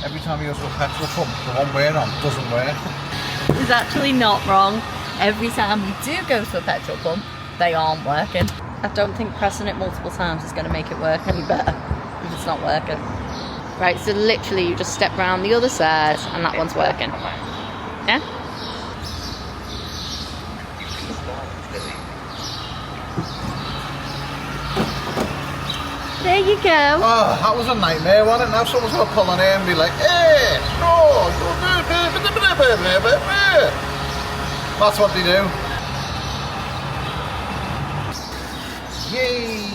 every time he goes to a petrol pump, the one we're on doesn't work. It's actually not wrong. Every time we do go to a petrol pump, they aren't working. I don't think pressing it multiple times is going to make it work any better if it's not working. Right, so literally you just step around the other side and that one's working. Yeah? There you go. Oh, that was a nightmare, wasn't it? Now someone's going to pull on here and be like, hey, no, that's what they do. Yay!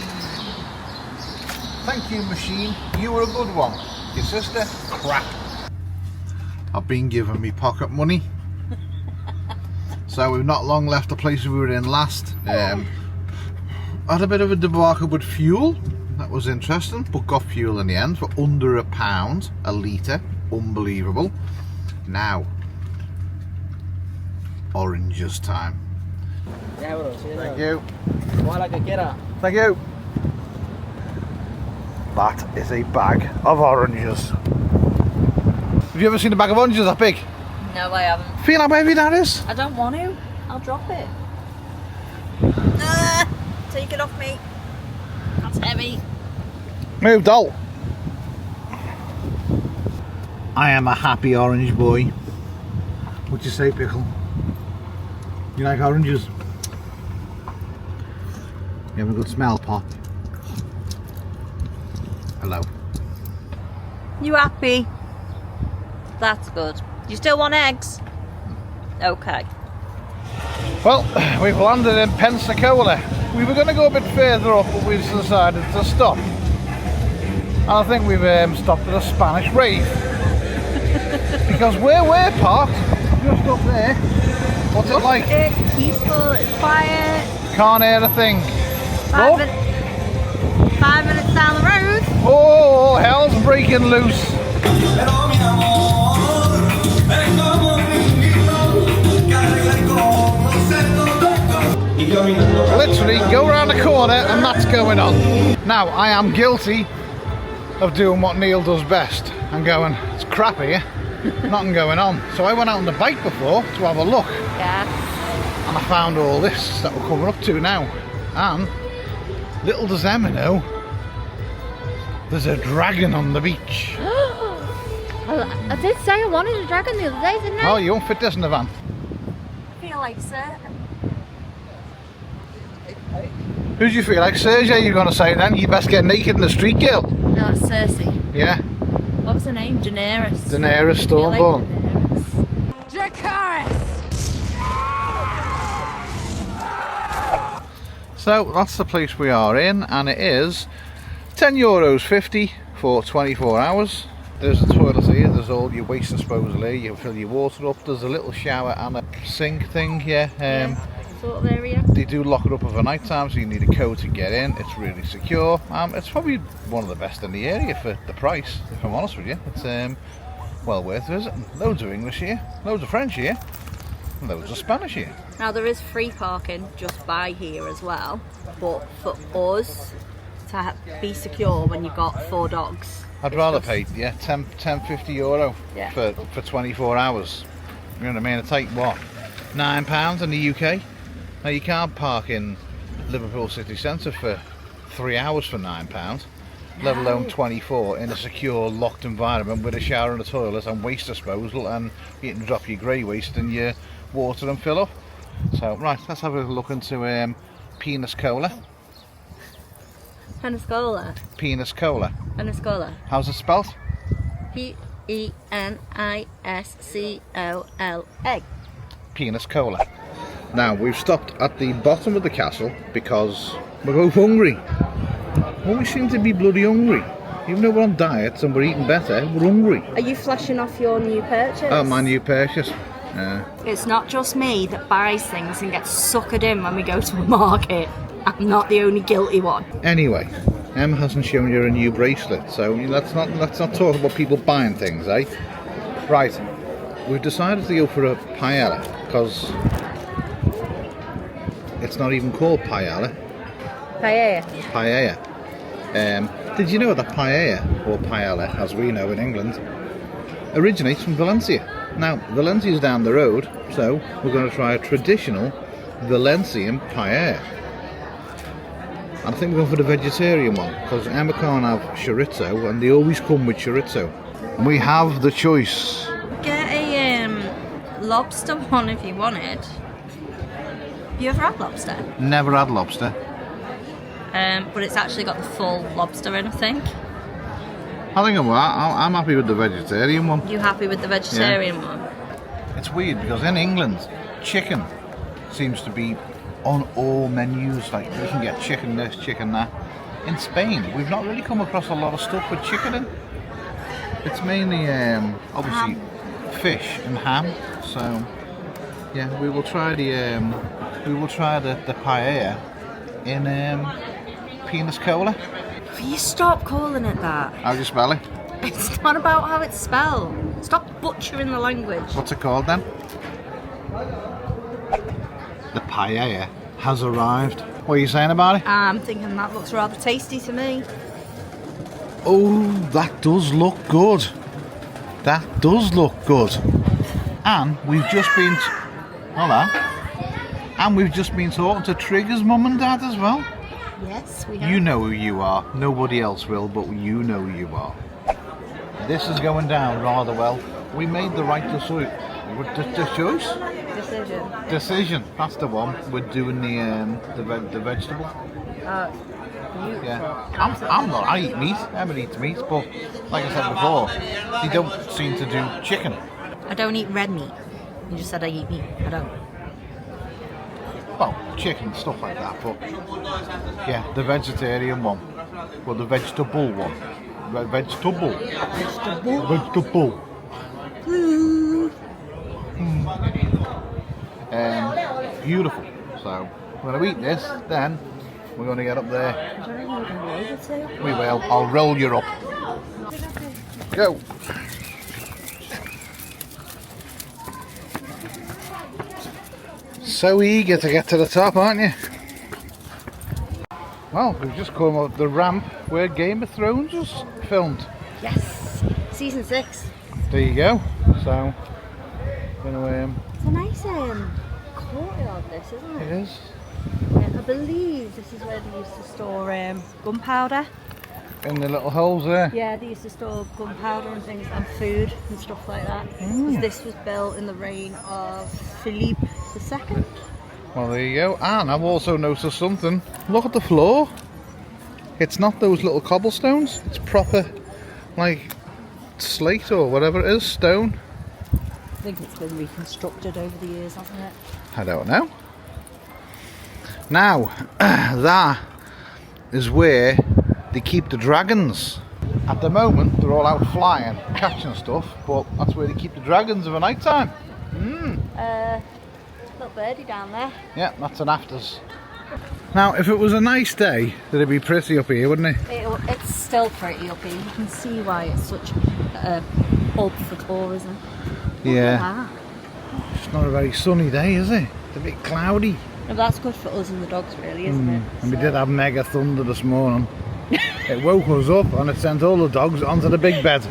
Thank you, machine. You were a good one. Your sister, crap. I've been given me pocket money. So we've not long left the place we were in last. Had a bit of a debacle with fuel. That was interesting, but got fuel in the end for under £1 a litre. Unbelievable. Now, oranges time. Thank you. Thank you. That is a bag of oranges. Have you ever seen a bag of oranges that big? No, I haven't. Feel how heavy that is? I don't want to. I'll drop it. Take it off me. That's heavy. Move, doll. I am a happy orange boy. What'd you say, Pickle? You like oranges? You have a good smell, Pop. Hello. You happy? That's good. You still want eggs? Okay. Well, we've landed in Pensacola. We were going to go a bit further up, but we've decided to stop. And I think we've stopped at a Spanish rave. Because where we're parked, just up there, what's it like? It's peaceful, it's quiet. Can't hear a thing. 5 minutes down the road. Oh, hell's breaking loose. Literally go around the corner and that's going on. Now I am guilty of doing what Neil does best and going, it's crap here, nothing going on. So I went out on the bike before to have a look. Yeah. And I found all this that we're coming up to now. And little does Emma know, there's a dragon on the beach. I did say I wanted a dragon the other day, didn't I? Oh, you won't fit this in the van. I feel like Sir. Who do you feel like? Sergey, you're going to say then? You best get naked in the street, girl. No, that's Cersei. Yeah. What was her name? Daenerys. Daenerys Stormborn. Like Dracarys! So that's the place we are in, and it is €10.50 for 24 hours. There's a toilet here, there's all your waste disposal here, you can fill your water up, there's a little shower and a sink thing here. Sort of area. They do lock it up over night time, so you need a code to get in. It's really secure. It's probably one of the best in the area for the price, if I'm honest with you. It's well worth visiting. Loads of English here, loads of French here, and loads of Spanish here. Now there is free parking just by here as well, but for us to be secure when you've got 4 dogs, I'd rather pay €10.50 Yeah. for 24 hours. You know what I mean? It's like what, £9 in the UK. Now you can't park in Liverpool city centre for 3 hours for £9, let alone 24 in a secure locked environment with a shower and a toilet and waste disposal, and you can drop your grey waste in your water and fill up. So right, let's have a look into Peniscola. Pensacola. Peniscola. Pensacola. How's it spelt? Peniscola. Peniscola. Now we've stopped at the bottom of the castle because we're both hungry. Always seem to be bloody hungry. Even though we're on diets and we're eating better, we're hungry. Are you flashing off your new purchase? Oh, my new purchase. It's not just me that buys things and gets suckered in when we go to a market. I'm not the only guilty one. Anyway, Emma hasn't shown you a new bracelet, so let's not talk about people buying things, eh? Right, we've decided to go for a paella because it's not even called paella. Paella. Did you know that paella, or paella as we know in England, originates from Valencia. Now, Valencia's down the road, so we're going to try a traditional Valencian paella. I think we're going for the vegetarian one, because Emma can't have chorizo, and they always come with chorizo. And we have the choice. Get a lobster one if you want it. Have you ever had lobster? Never had lobster. But it's actually got the full lobster in, I think. I think I'm happy with the vegetarian one. You happy with the vegetarian one? It's weird because in England, chicken seems to be on all menus. Like, you can get chicken this, chicken that. In Spain, we've not really come across a lot of stuff with chicken in. It's mainly, obviously, fish and ham. So, yeah, we will try the paella in Peniscola. Will you stop calling it that? How do you spell it? It's not about how it's spelled. Stop butchering the language. What's it called then? The paella has arrived. What are you saying about it? I'm thinking that looks rather tasty to me. Oh, that does look good. That does look good. And we've just been... Hello. And we've just been talking to Trigger's mum and dad as well. Yes, we have. You know who you are. Nobody else will, but you know who you are. This is going down rather well. We made the right choice. Decision. That's the one. We're doing the vegetable. Yeah. I'm not. I eat meat. Emma eats meat, but like I said before, they don't seem to do chicken. I don't eat red meat. You just said I eat meat. I don't. Well, chicken, stuff like that, but yeah, the vegetarian one. Well, the vegetable one. Vegetable. Beautiful. So, we're going to eat this, then we're going to get up there. I don't know if you're able to. We will. I'll roll you up. Go. So eager to get to the top, aren't you? Well, we've just come up the ramp where Game of Thrones was filmed. Yes, season 6. There you go. So, gonna it's a nice courtyard, this, isn't it? It is. Yeah, I believe this is where they used to store gunpowder. In the little holes there. Yeah, they used to store gunpowder and things, and food and stuff like that. 'Cause this was built in the reign of Philippe II. Well, there you go. And I've also noticed something. Look at the floor. It's not those little cobblestones. It's proper, like, slate or whatever it is, stone. I think it's been reconstructed over the years, hasn't it? I don't know. Now, that is where they keep the dragons. At the moment, they're all out flying, catching stuff, but that's where they keep the dragons of a night time. Little birdie down there. Yeah, that's an afters. Now, if it was a nice day, it'd be pretty up here, wouldn't it? It's still pretty up here. You can see why it's such a hub for tourism. Yeah. It's not a very sunny day, is it? It's a bit cloudy. No, but that's good for us and the dogs, really, isn't it? And we did have mega thunder this morning. It woke us up and it sent all the dogs onto the big bed.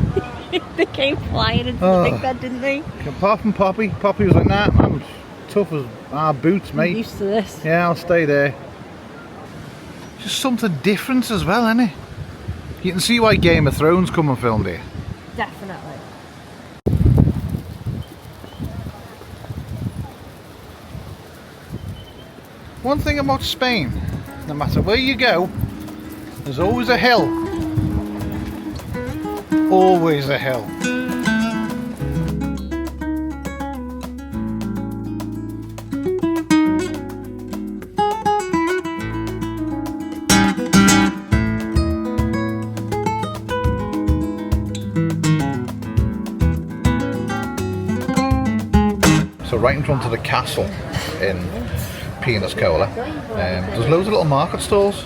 They came flying into the big bed, didn't they? Apart from Poppy. Poppy was like, nah, I'm tough as our boots, mate. I'm used to this. Yeah, I'll stay there. Just something different as well, isn't it? You can see why Game of Thrones come and filmed here. Definitely. One thing about Spain, no matter where you go, there's always a hill. Always a hill. So right in front of the castle in Peniscola, there's loads of little market stalls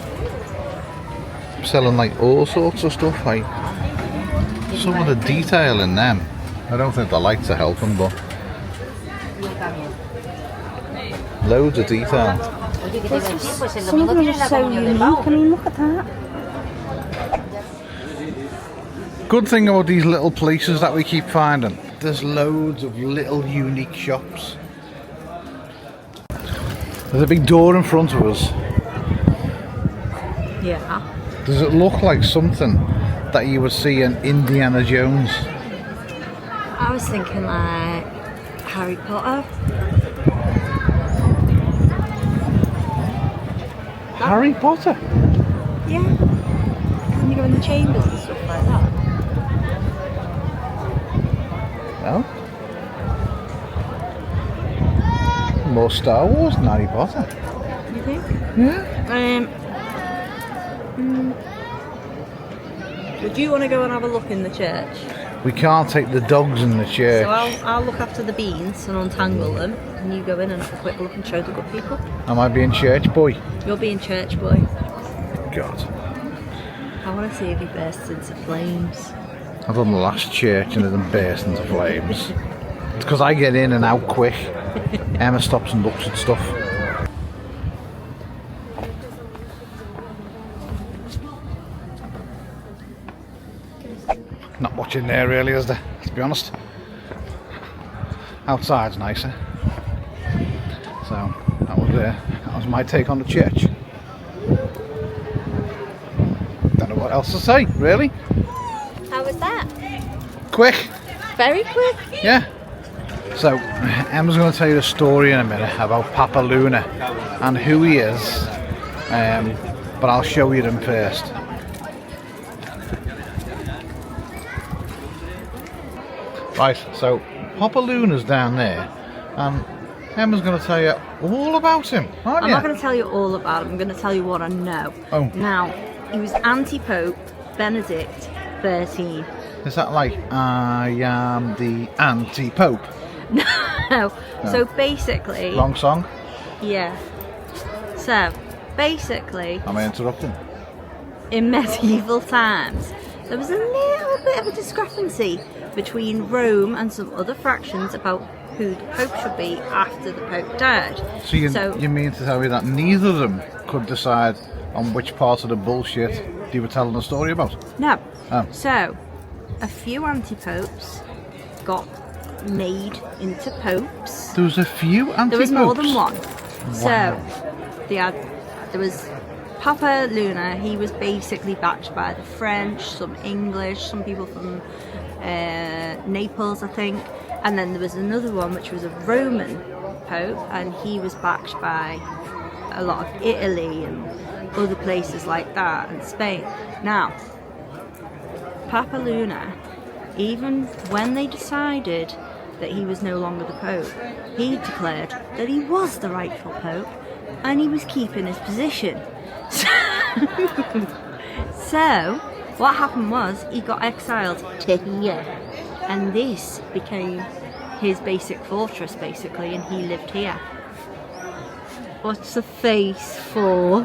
selling like all sorts of stuff. Like some of the detail in them, I don't think the lights are helping, but loads of detail. Some of them are so unique. I mean, look at that. Good thing about these little places that we keep finding, there's loads of little unique shops. There's a big door in front of us. Yeah. Does it look like something that you would see in Indiana Jones? I was thinking like Harry Potter. Harry Potter? Yeah. Can you go in the chambers and stuff like that? No. More Star Wars than Harry Potter. You think? Yeah. Would you want to go and have a look in the church? We can't take the dogs in the church. So I'll look after the beans and untangle them, and you go in and have a quick look and show the good people. Am I being church boy? You're being church boy. God. I want to see if he bursts into flames. I've done the last church and it didn't burst into flames. It's because I get in and out quick. Emma stops and looks at stuff. Not much in there really, is there? Let's be honest. Outside's nicer. So that was my take on the church. Don't know what else to say, really. How was that? Quick. Very quick. Yeah. So Emma's going to tell you a story in a minute about Papa Luna and who he is, but I'll show you them first. Right, so Papa Luna's down there, and Emma's going to tell you all about him, aren't I'm you? not going to tell you all about him. I'm going to tell you what I know. Oh. Now, he was anti-pope Benedict XIII. Is that like, I am the anti-pope? No. So basically... Wrong song? Yeah. So, basically... Am I interrupting? In medieval times, there was a little bit of a discrepancy between Rome and some other fractions about who the Pope should be after the Pope died. So you mean to tell me that neither of them could decide on which part of the bullshit you were telling the story about? No. Oh. So, a few anti-popes got made into popes. There was a few anti-popes? There was more than one. Wow. So, there was Papa Luna. He was basically backed by the French, some English, some people from Naples, I think. And then there was another one which was a Roman Pope, and he was backed by a lot of Italy and other places like that, and Spain. Now, Papa Luna, even when they decided that he was no longer the Pope, he declared that he was the rightful Pope and he was keeping his position. So, what happened was he got exiled to here, and this became his basic fortress basically, and he lived here. What's the face for?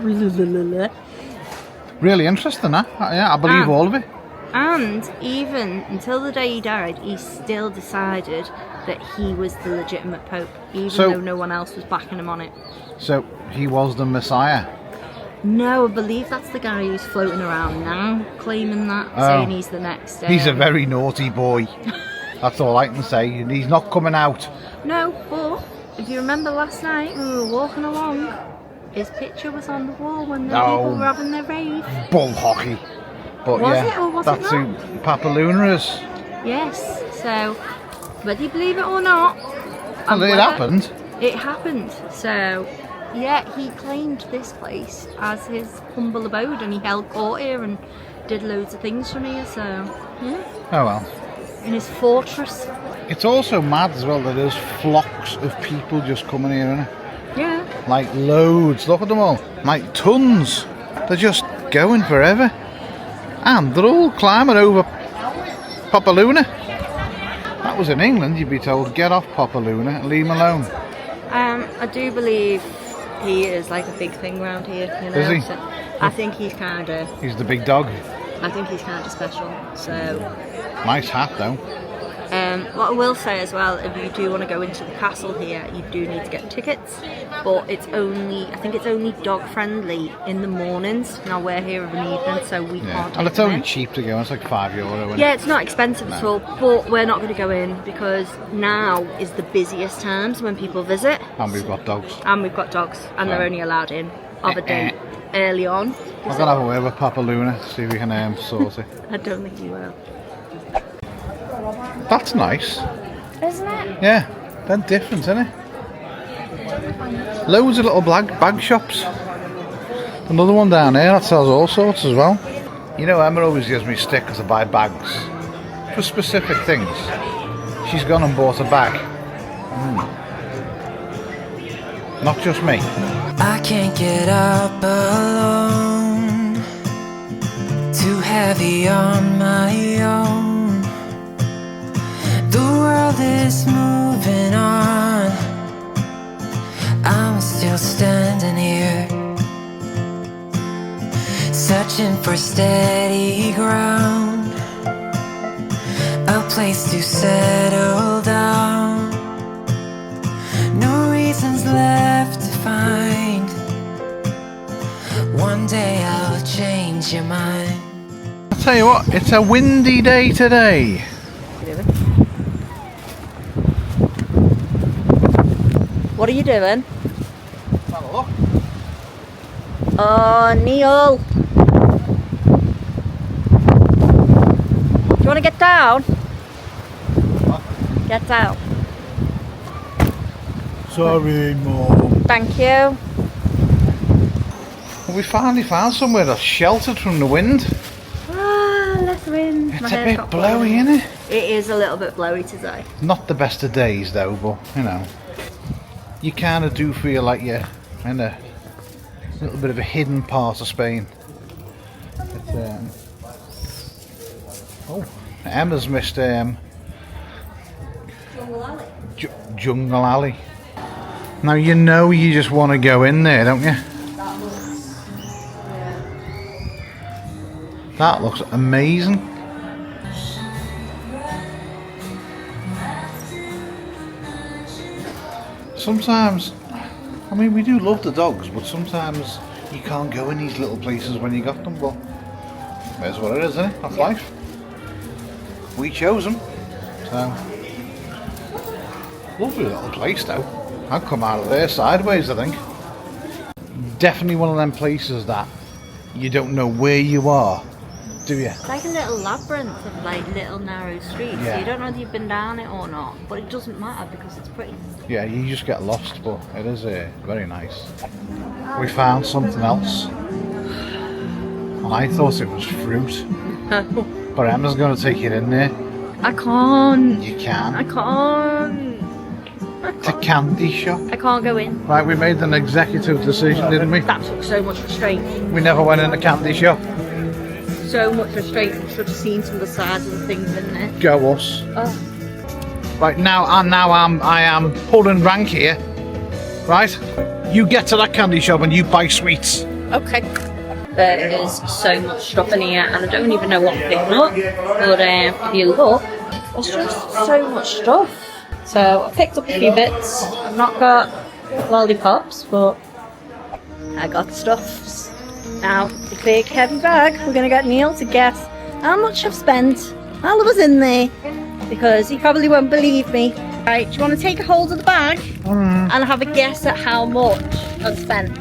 Really interesting, huh? Yeah, I believe all of it. And even until the day he died, he still decided that he was the legitimate Pope, even though no one else was backing him on it. So he was the Messiah? No, I believe that's the guy who's floating around now, claiming that, saying he's the next. He's a very naughty boy. That's all I can say, and he's not coming out. No, but if you remember last night when we were walking along, his picture was on the wall when the people were having their rave. Bull hockey. But was it or was that's it not? who Papa Luna is. Yes, so whether you believe it or not, and it happened. It happened. So yeah, he claimed this place as his humble abode, and he held court here and did loads of things from here. So yeah. Oh well. In his fortress. It's also mad as well that there's flocks of people just coming here, isn't it? Yeah. Like loads. Look at them all. Like tons. They're just going forever. And they're all climbing over Papa Luna. That was in England, you'd be told, get off Papa Luna and leave him alone. I do believe he is like a big thing around here, you know. Is he? So I think he's kind of... He's the big dog. I think he's kind of special, so... Nice hat though. What I will say as well, if you do want to go into the castle here, you do need to get tickets, but it's only, I think it's only dog friendly in the mornings. Now we're here of an evening, so we can't. And it's only cheap to go. It's like €5. Yeah, it's not expensive at all, but we're not going to go in because now is the busiest times when people visit. And we've got dogs. And we've got dogs, and they're only allowed in of a day early on. I'm gonna have a word with Papa Luna, see if we can sort it. I don't think you will. That's nice. Isn't it? Yeah, they're different, isn't it? Loads of little bag shops. Another one down there that sells all sorts as well. You know, Emma always gives me stickers to buy bags for specific things. She's gone and bought a bag. Not just me. I can't get up alone, too heavy on my own. The world is moving on, I'm still standing here, searching for steady ground, a place to settle down. No reasons left to find, one day I'll change your mind. I'll tell you what, it's a windy day today. What are you doing? Have a look. Oh, Neil. Do you want to get down? What? Get down. Sorry, Mum. Thank you. Well, we finally found somewhere that's sheltered from the wind. Ah, less wind. It's a bit blowy, isn't it? It is a little bit blowy today. Not the best of days though, but you know, you kind of do feel like you're in a little bit of a hidden part of Spain. Oh, Emma's missed Jungle Alley. Now you know you just want to go in there, don't you? That looks amazing. Sometimes, I mean, we do love the dogs, but sometimes you can't go in these little places when you got them, but that's what it is, isn't it? That's life. We chose them, so. Lovely little place though. I'd come out of there sideways, I think. Definitely one of them places that you don't know where you are, do you? It's like a little labyrinth of like little narrow streets. Yeah. So you don't know if you've been down it or not, but it doesn't matter because it's pretty. Yeah, you just get lost, but it is very nice. We found something else, and I thought it was fruit, but Emma's going to take it in there. I can't. You can. I can't. It's a candy shop. I can't go in. Right, we made an executive decision, didn't we? That took so much restraint. We never went in a candy shop. So much restraint. You should have seen some of the size of the things in there. Go us. Oh. Right, I am pulling rank here. Right? You get to that candy shop and you buy sweets. Okay. There is so much stuff in here and I don't even know what I'm picking up. But if you look, there's just so much stuff. So I picked up a few bits. I've not got lollipops, but I got stuff. Now, the big heavy bag, we're going to get Neil to guess how much I've spent while I was in there, because he probably won't believe me. Right, do you want to take a hold of the bag and have a guess at how much I've spent?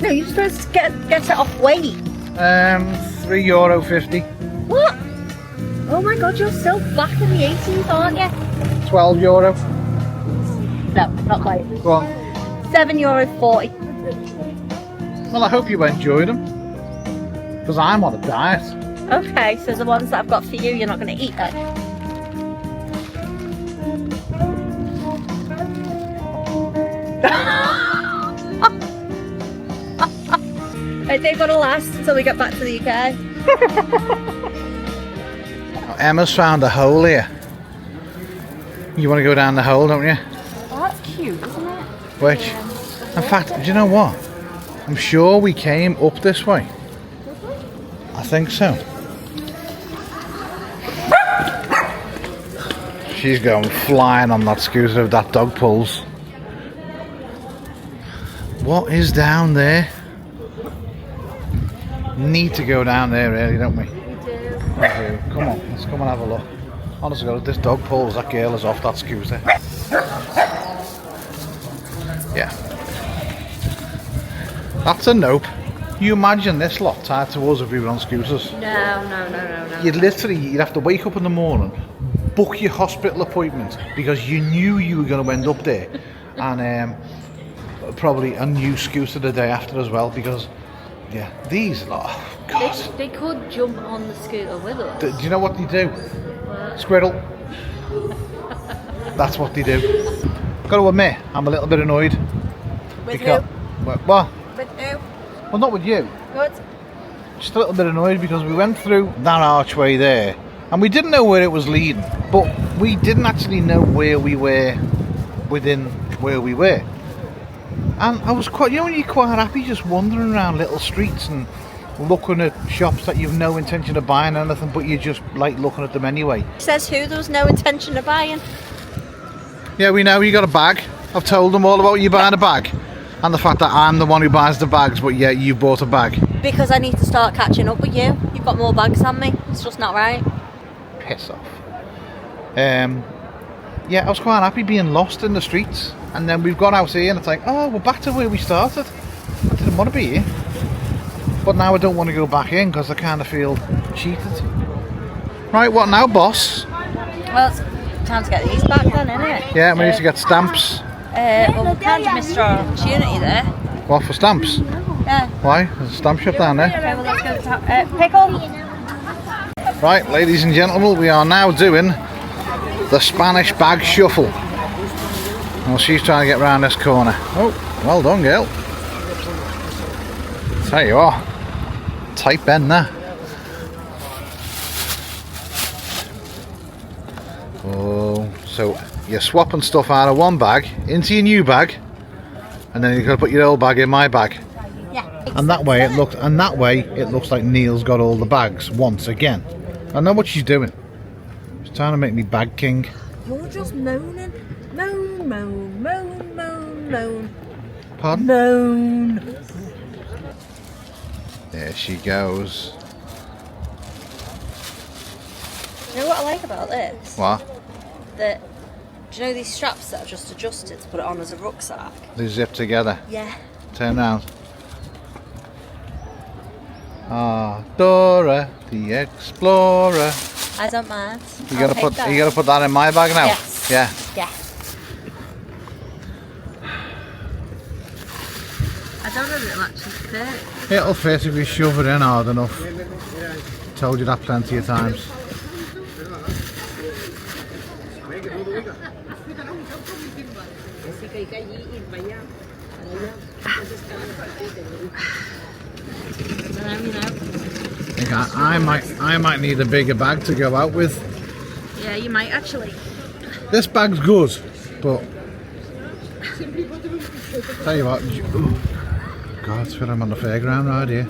No, you're supposed to get it off weight. €3.50. What? Oh my god, you're still back in the 80s, aren't you? €12. No, not quite. Go on. €7.40. Well, I hope you enjoyed them, because I'm on a diet. Okay, so the ones that I've got for you, you're not going to eat then? They've got to last until we get back to the UK. Emma's found a hole here. You want to go down the hole, don't you? Oh, that's cute, isn't it? Which, in fact, do you know what? I'm sure we came up this way. I think so. She's going flying on that scooter if that dog pulls. What is down there? Need to go down there really, don't we? We do. We do. Come on, let's come and have a look. Honestly, if this dog pulls, that girl is off that scooter. Yeah. That's a nope. You imagine this lot tied to us if we were on scooters? No. You'd have to wake up in the morning, book your hospital appointment because you knew you were going to end up there, and probably a new scooter the day after as well because, yeah, these lot. Oh, God. They could jump on the scooter with us. Do you know what they do? Squirrel. That's what they do. Got to admit, I'm a little bit annoyed. With because, who? What? With who? Well, not with you. Good. Just a little bit annoyed because we went through that archway there and we didn't know where it was leading, but we didn't actually know where we were within where we were. And I was quite, when you're quite happy just wandering around little streets and looking at shops that you've no intention of buying anything, but you just like looking at them anyway. Says who? There was no intention of buying. Yeah, we know you got a bag. I've told them all about you buying a bag. And the fact that I'm the one who buys the bags, but yeah, you bought a bag. Because I need to start catching up with you. You've got more bags than me. It's just not right. Piss off. Yeah, I was quite happy being lost in the streets. And then we've gone out here and it's like, oh, we're back to where we started. I didn't want to be here. But now I don't want to go back in because I kind of feel cheated. Right, what now, boss? Well, it's time to get these back then, isn't it? Yeah, we need to get stamps. Well, we kind of missed our opportunity there. What, for stamps? Yeah. Why? There's a stamp shop down there. Okay, well, let's go to Pickle. Right, ladies and gentlemen, we are now doing the Spanish bag shuffle. Well, she's trying to get round this corner. Oh, well done, girl. Tell you what, tight bend there. Oh, so you're swapping stuff out of one bag into your new bag, and then you're going to put your old bag in my bag. Yeah. And that way it looks like Neil's got all the bags once again. I know what she's doing. She's trying to make me bag king. You're just moaning. Moan. Pardon? Moan. There she goes. You know what I like about this? What? That, do you know these straps that are just adjusted to put it on as a rucksack? They zip together. Yeah. Turn round. Ah, Dora the Explorer. I don't mind. You gotta put that in my bag now? Yes. Yeah. Yeah. I don't know if it'll actually fit. It'll fit if you shove it in hard enough. Told you that plenty of times. I might need a bigger bag to go out with. Yeah, you might actually. This bag's good, but tell you what, God, it's feel I'm on the Fairground Ride here.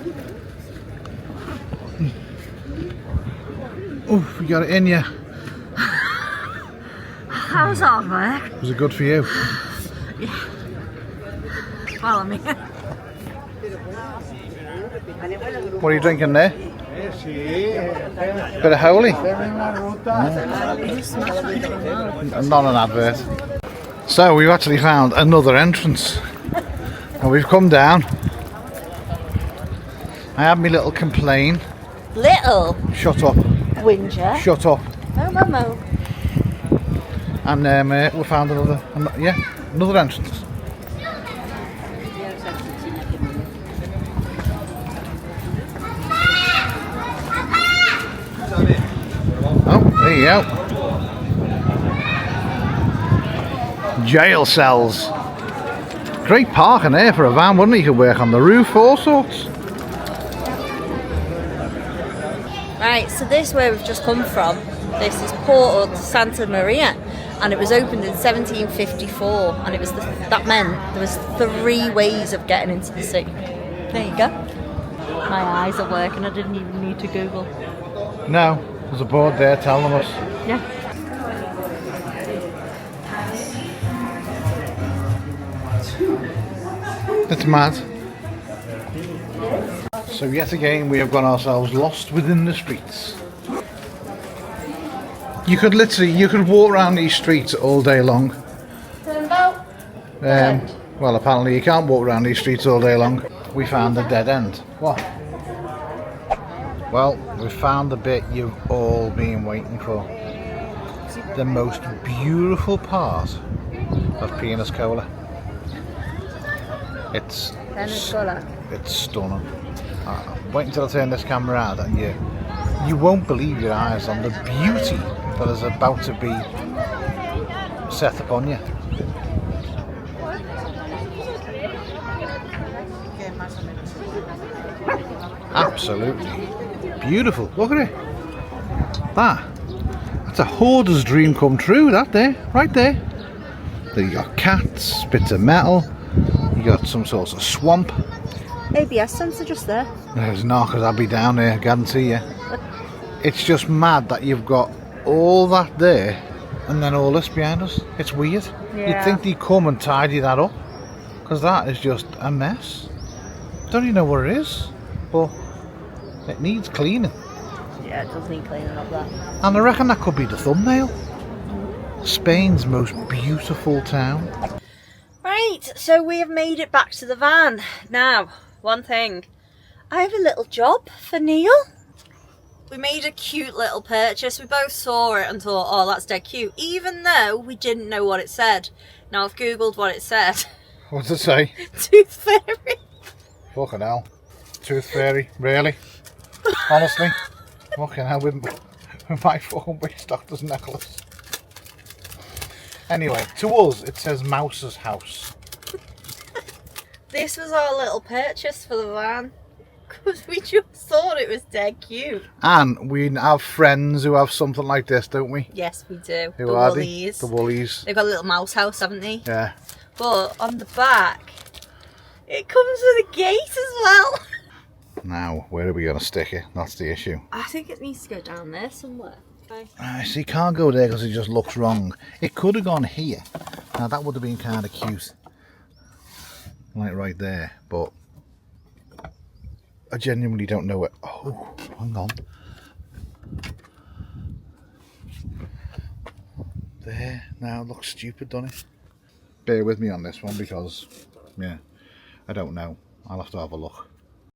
Oh, we got it in you. How's that work? Was it good for you? Yeah. Well, I mean. What are you drinking there? Bit of holy? Not an advert. So we've actually found another entrance. And we've come down. I had my little complaint. Little. Shut up. Whinger. Shut up. Mo. And we found another entrance. Oh, there you go. Jail cells. Great parking there for a van, wouldn't it? You could work on the roof, all sorts. Right, so this is where we've just come from. This is Porto Santa Maria, and it was opened in 1754, and it was that meant there was 3 ways of getting into the sea. There you go. My eyes are working. I didn't even need to Google. No, there's a board there telling us. Yeah. It's mad. So yet again we have got ourselves lost within the streets. You could walk around these streets all day long. Well, apparently you can't walk around these streets all day long. We found a dead end. What? Well, we found the bit you've all been waiting for. The most beautiful part of Peniscola. It's Pensacola. It's stunning. Wait until I turn this camera out and you won't believe your eyes on the beauty that is about to be set upon you. Absolutely beautiful. Look at it. That's a hoarder's dream come true, that there, right there. There you got cats, bits of metal, you got some sorts of swamp. ABS sensor just there. There's not, because I'll be down there, I guarantee you. It's just mad that you've got all that there and then all this behind us. It's weird. Yeah. You'd think they'd come and tidy that up, because that is just a mess. Don't even know what it is, but it needs cleaning. Yeah, it does need cleaning up there. And I reckon that could be the thumbnail. Spain's most beautiful town. Right, so we have made it back to the van. Now, one thing. I have a little job for Neil. We made a cute little purchase. We both saw it and thought, oh, that's dead cute. Even though we didn't know what it said. Now I've googled what it said. What does it say? Tooth fairy. Fucking hell. Tooth fairy? Really? Honestly? Fucking hell, with my fucking witch doctor's necklace. Anyway, to us it says Mouse's house. This was our little purchase for the van. Because we just thought it was dead cute. And we have friends who have something like this, don't we? Yes, we do. Who the are Woolies. they? The Woolies. They've got a little mouse house, haven't they? Yeah. But on the back, it comes with a gate as well. Now, where are we going to stick it? That's the issue. I think it needs to go down there somewhere. Okay. So you can't go there because it just looks wrong. It could have gone here. Now that would have been kind of cute. Like right there. But I genuinely don't know it. Oh, hang on. There. Now it looks stupid, doesn't it? Bear with me on this one because, yeah, I don't know. I'll have to have a look.